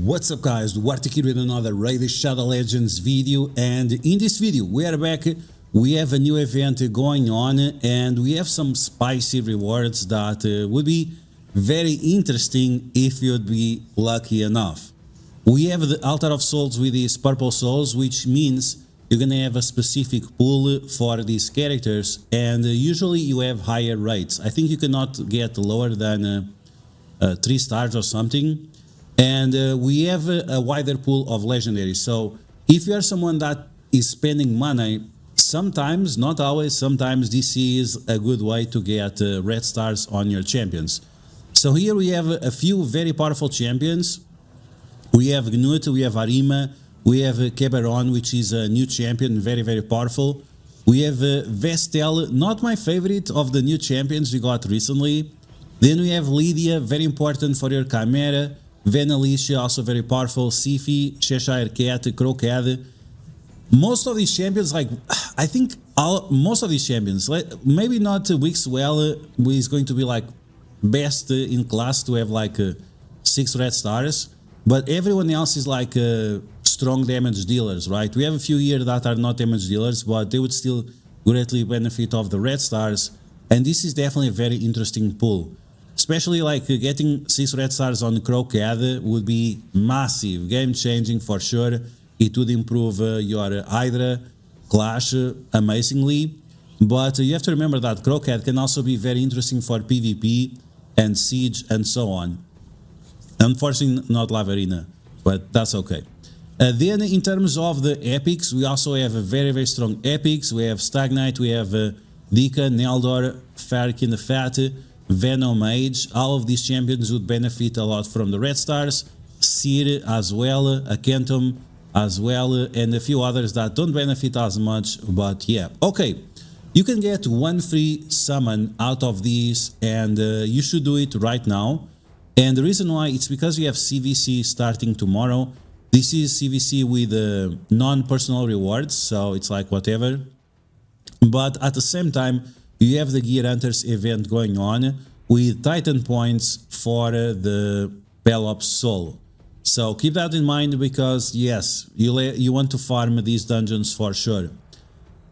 What's up guys, DuArktik with another Raid Shadow Legends video, and in this video we are back. We have a new event going on and we have some spicy rewards that would be very interesting if you'd be lucky enough. We have the Altar of Souls with these purple souls, which means you're gonna have a specific pool for these characters, and usually you have higher rates. I think you cannot get lower than 3 stars or something. And we have a wider pool of legendaries. So if you are someone that is spending money, sometimes, not always, sometimes this is a good way to get red stars on your champions. So here we have a few very powerful champions. We have Gnut, we have Arima, we have Keberon, which is a new champion, very powerful. We have Vestel, not my favorite of the new champions we got recently. Then we have Lydia, very important for your Chimera. Venalicia, also very powerful. Sifi, Cheshire Cat, Crowcat. Most of these champions, like, I think most of these champions, maybe not Wixwell, who is going to be like best in class to have like 6 red stars, but everyone else is like strong damage dealers, right? We have a few here that are not damage dealers, but they would still greatly benefit of the red stars, and this is definitely a very interesting pool. Especially like getting 6 red stars on Crowcat would be massive, game-changing for sure. It would improve your Hydra clash amazingly. But you have to remember that Crowcat can also be very interesting for PvP and Siege and so on. Unfortunately, not Lava Arena, but that's okay. Then in terms of the epics, we also have a very strong epics. We have Stagnite, we have Dika, Neldor, Farkin the Fat, Venom Mage. All of these champions would benefit a lot from the red stars. Seer as well, Akentum as well, and a few others that don't benefit as much, but yeah. Okay, you can get 1 free summon out of these, and you should do it right now. And the reason why, it's because we have CVC starting tomorrow. This is CVC with non-personal rewards, so it's like whatever. But at the same time, you have the Gear Hunters event going on with Titan points for the Pelops Soul. So keep that in mind, because yes, you want to farm these dungeons for sure.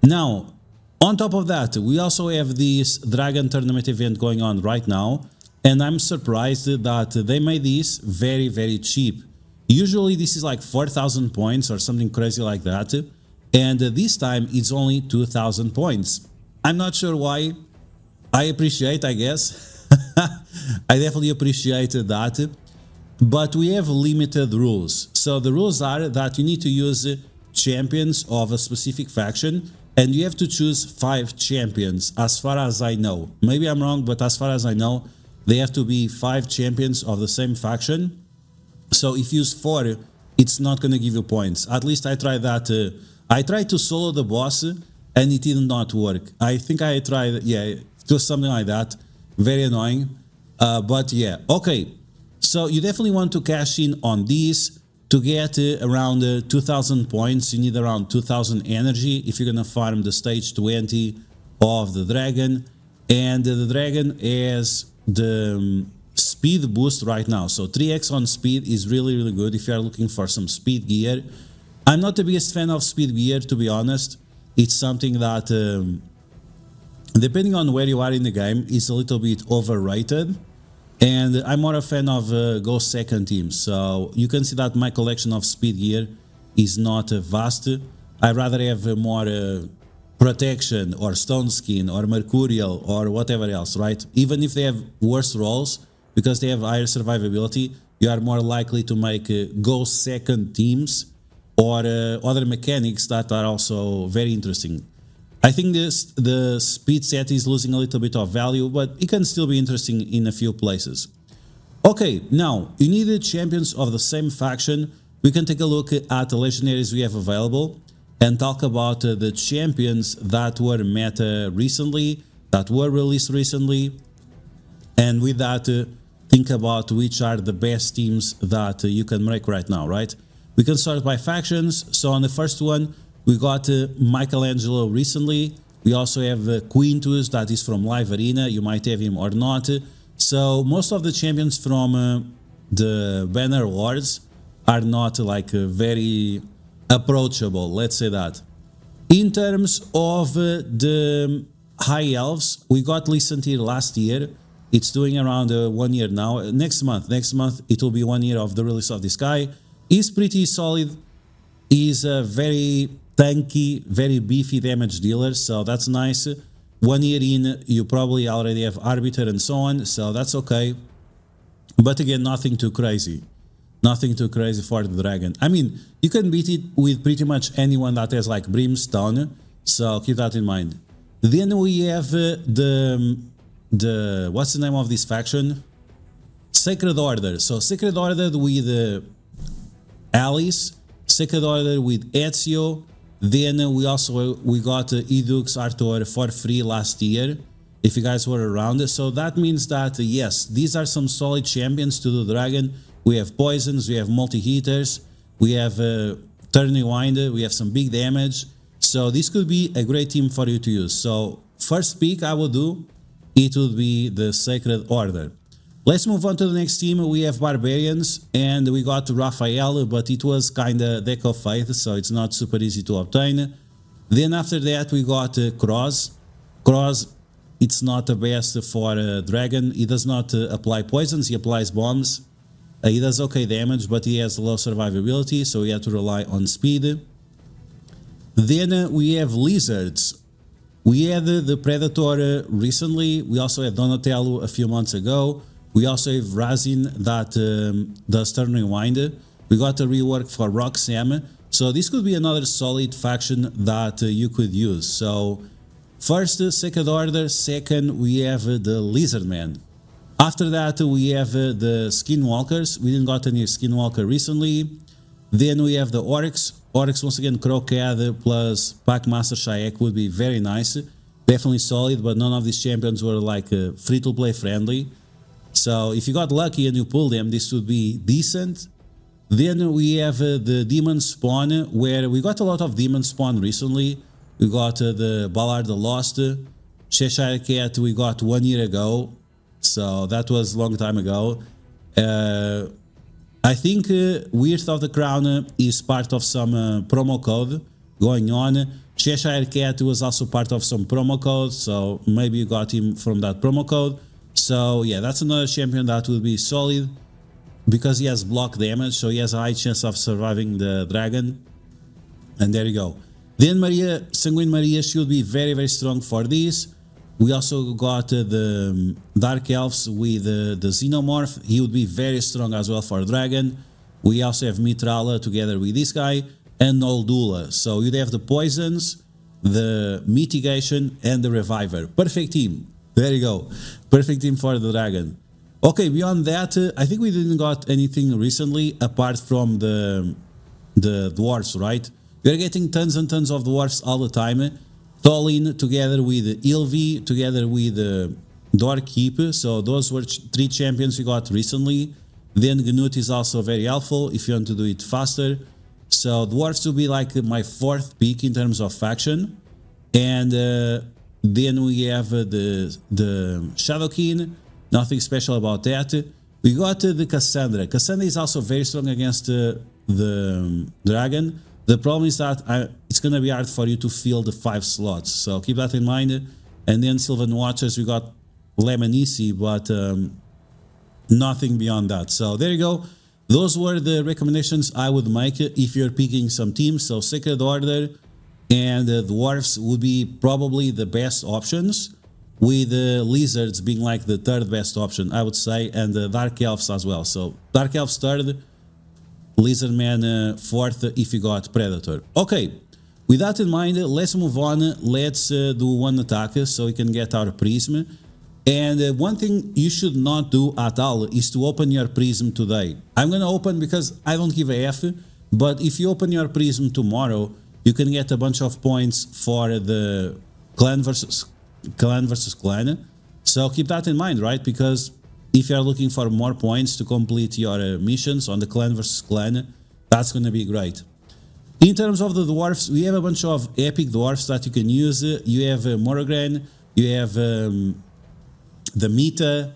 Now, on top of that, we also have this Dragon Tournament event going on right now, and I'm surprised that they made this very cheap. Usually this is like 4,000 points or something crazy like that, and this time it's only 2,000 points. I'm not sure why. I appreciate, I guess. I definitely appreciate that. But we have limited rules. So the rules are that you need to use champions of a specific faction, and you have to choose 5 champions, as far as I know. Maybe I'm wrong, but as far as I know, they have to be 5 champions of the same faction. So if you use 4, it's not going to give you points. At least I tried that. I tried to solo the boss, and it did not work. I think I tried, yeah, it was something like that. Very annoying. But yeah, okay. So you definitely want to cash in on these. To get around 2,000 points, you need around 2,000 energy if you're gonna farm the stage 20 of the dragon. And the dragon has the speed boost right now. So 3x on speed is really good if you are looking for some speed gear. I'm not the biggest fan of speed gear, to be honest. It's something that, depending on where you are in the game, is a little bit overrated. And I'm more a fan of go second teams. So you can see that my collection of speed gear is not vast. I'd rather have more protection or stone skin or mercurial or whatever else, right? Even if they have worse rolls, because they have higher survivability, you are more likely to make go second teams or other mechanics that are also very interesting. I think the speed set is losing a little bit of value, but it can still be interesting in a few places. Okay, now, you need the champions of the same faction. We can take a look at the legendaries we have available and talk about the champions that were meta recently, that were released recently, and with that, think about which are the best teams that you can make right now, right? We can start by factions. So on the first one, we got Michelangelo recently. We also have Quintus, that is from Live Arena. You might have him or not. So most of the champions from the Banner Wars are not like very approachable, let's say that. In terms of the high elves, we got listened here last year. It's doing around 1 year now. Next month it will be 1 year of the release of this guy. He's pretty solid. He's a very tanky, very beefy damage dealer, so that's nice. 1 year in, you probably already have Arbiter and so on, so that's okay. But again, nothing too crazy. Nothing too crazy for the dragon. I mean, you can beat it with pretty much anyone that has like Brimstone, so keep that in mind. Then we have the what's the name of this faction? Sacred Order. So Sacred Order with Alice, Sacred Order with Ezio. Then we got Edux Arthur for free last year, if you guys were around. So that means that yes, these are some solid champions to the dragon. We have poisons, we have multi-hitters, we have turning wind, we have some big damage. So this could be a great team for you to use. So first pick I would do, it would be the Sacred Order. Let's move on to the next team. We have Barbarians, and we got Raphael, but it was kinda Deck of Faith, so it's not super easy to obtain. Then after that we got Cross. Cross, it's not the best for Dragon. He does not apply poisons, he applies bombs. He does okay damage, but he has low survivability, so we have to rely on speed. Then we have Lizards. We had the Predator recently. We also had Donatello a few months ago. We also have Razin that does turning wind. We got a rework for Roxanne. So this could be another solid faction that you could use. So first, Sacred Order. Second, we have the Lizard Man. After that, we have the Skinwalkers. We didn't got any Skinwalker recently. Then we have the Orcs. Orcs, once again, Crocad plus Packmaster Shayak would be very nice. Definitely solid, but none of these champions were like free-to-play friendly. So if you got lucky and you pulled them, this would be decent. Then we have the Demon Spawn, where we got a lot of Demon Spawn recently. We got the Ballard the Lost. Cheshire Cat we got 1 year ago. So that was a long time ago. I think Weird of the Crown is part of some promo code going on. Cheshire Cat was also part of some promo code, so maybe you got him from that promo code. So yeah, that's another champion that will be solid because he has block damage, so he has a high chance of surviving the dragon. And there you go. Then Maria, Sanguine Maria should be very, very strong for this. We also got the Dark Elves with the Xenomorph. He would be very strong as well for Dragon. We also have Mitrala together with this guy and Noldula. So you'd have the Poisons, the Mitigation, and the Reviver. Perfect team. There you go. Perfect team for the Dragon. Okay, beyond that, I think we didn't got anything recently apart from the Dwarfs, right? We're getting tons and tons of Dwarfs all the time. Tolin together with Ilvi, together with DuArktik. So those were 3 champions we got recently. Then Gnut is also very helpful if you want to do it faster. So Dwarfs will be like my 4th pick in terms of faction. And then we have the Shadowkin. Nothing special about that. We got the Cassandra. Cassandra is also very strong against the Dragon. The problem is that it's going to be hard for you to fill the 5 slots, so keep that in mind. And then Sylvan Watchers, we got Lemonisi, but nothing beyond that. So there you go. Those were the recommendations I would make if you're picking some teams. So Sacred Order and Dwarfs would be probably the best options, with Lizards being like the 3rd best option, I would say, and Dark Elves as well. So Dark Elves 3rd, Lizardman 4th if you got Predator. Okay, with that in mind, let's move on. Let's do one attack so we can get our Prism. And one thing you should not do at all is to open your Prism today. I'm gonna open because I don't give a F, but if you open your Prism tomorrow, you can get a bunch of points for the clan versus clan. So keep that in mind, right? Because if you are looking for more points to complete your missions on the clan versus clan, that's going to be great. In terms of the dwarfs, we have a bunch of epic dwarfs that you can use. You have Morogran, you have the Mita,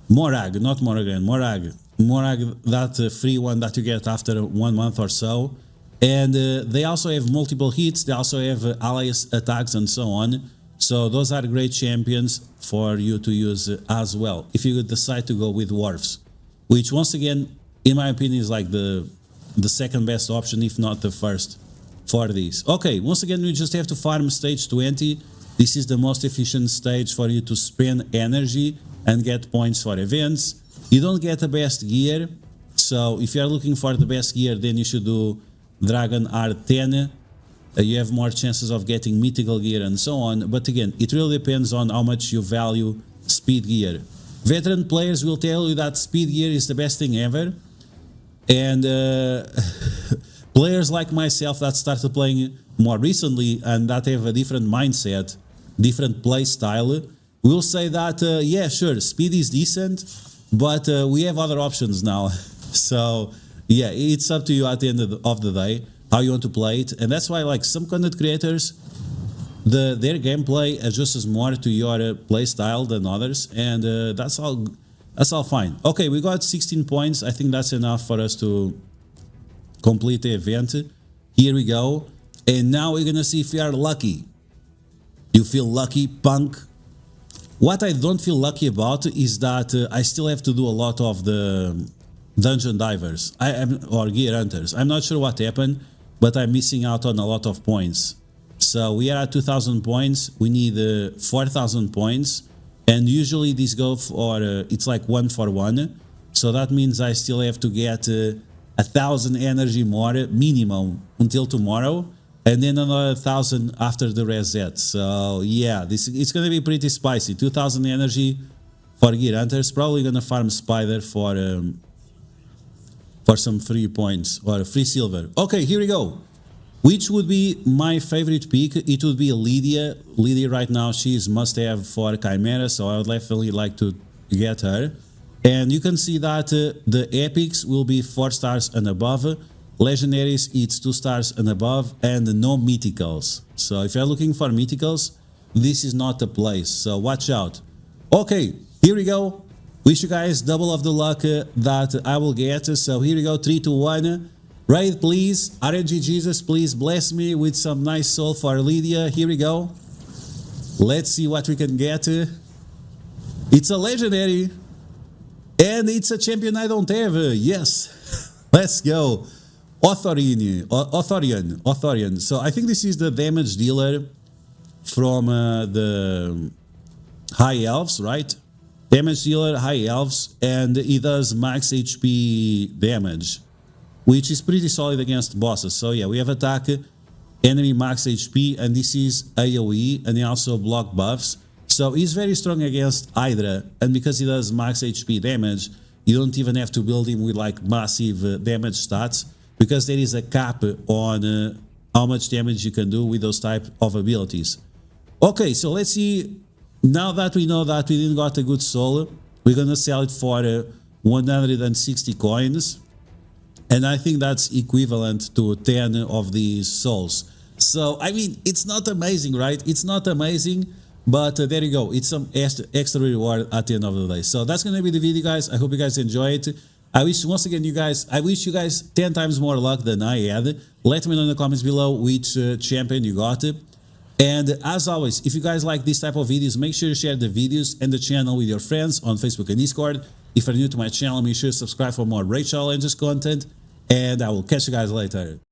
Morag, not Morogran, Morag. more like that free one that you get after 1 month or so. And they also have multiple hits, they also have allies attacks and so on. So those are great champions for you to use as well, if you decide to go with dwarves. Which once again, in my opinion, is like the second best option, if not the first for these. Okay, once again, we just have to farm stage 20. This is the most efficient stage for you to spend energy and get points for events. You don't get the best gear, so if you are looking for the best gear, then you should do Dragon R10. You have more chances of getting mythical gear and so on, but again, it really depends on how much you value speed gear. Veteran players will tell you that speed gear is the best thing ever, and players like myself that started playing more recently and that have a different mindset, different play style, will say that yeah, sure, speed is decent, but we have other options now. So yeah, it's up to you at the end of the day how you want to play it, and that's why like some content creators, their gameplay adjusts more to your play style than others, and that's all fine. Okay, we got 16 points. I think that's enough for us to complete the event. Here we go, and now we're gonna see if we are lucky. You feel lucky, punk? What I don't feel lucky about is that I still have to do a lot of the dungeon divers or gear hunters. I'm not sure what happened, but I'm missing out on a lot of points. So we are at 2,000 points. We need 4,000 points, and usually these go for it's like 1 for 1. So that means I still have to get 1,000 energy more minimum until tomorrow, and then another 1,000 after the reset. So yeah, it's gonna be pretty spicy. 2,000 energy for gear hunters. Probably gonna farm spider for some free points or free silver. Okay, here we go. Which would be my favorite pick? It would be Lydia. Lydia right now, she is must have for Chimera, so I would definitely like to get her. And you can see that the epics will be 4 stars and above, legendaries it's 2 stars and above, and no mythicals. So if you're looking for mythicals, this is not the place, so watch out. Okay, here we go. Wish you guys double of the luck that I will get. So here we go, 3, 2, 1. Raid, please. RNG Jesus, please bless me with some nice soul for Lydia. Here we go. Let's see what we can get. It's a legendary, and it's a champion I don't have. Yes, let's go. Authorian. So I think this is the damage dealer from the High Elves, right? Damage dealer, High Elves, and he does max HP damage, which is pretty solid against bosses. So yeah, we have attack, enemy max HP, and this is AoE, and he also block buffs. So he's very strong against Hydra, and because he does max HP damage, you don't even have to build him with like massive damage stats, because there is a cap on how much damage you can do with those type of abilities. Okay, so let's see. Now that we know that we didn't got a good soul, we're gonna sell it for 160 coins. And I think that's equivalent to 10 of these souls. So, I mean, it's not amazing, right? It's not amazing, but there you go. It's some extra reward at the end of the day. So that's going to be the video, guys. I hope you guys enjoy it. I wish, once again, I wish you guys 10 times more luck than I had. Let me know in the comments below which champion you got. And as always, if you guys like this type of videos, make sure you share the videos and the channel with your friends on Facebook and Discord. If you're new to my channel, make sure to subscribe for more Raid Challenges content. And I will catch you guys later.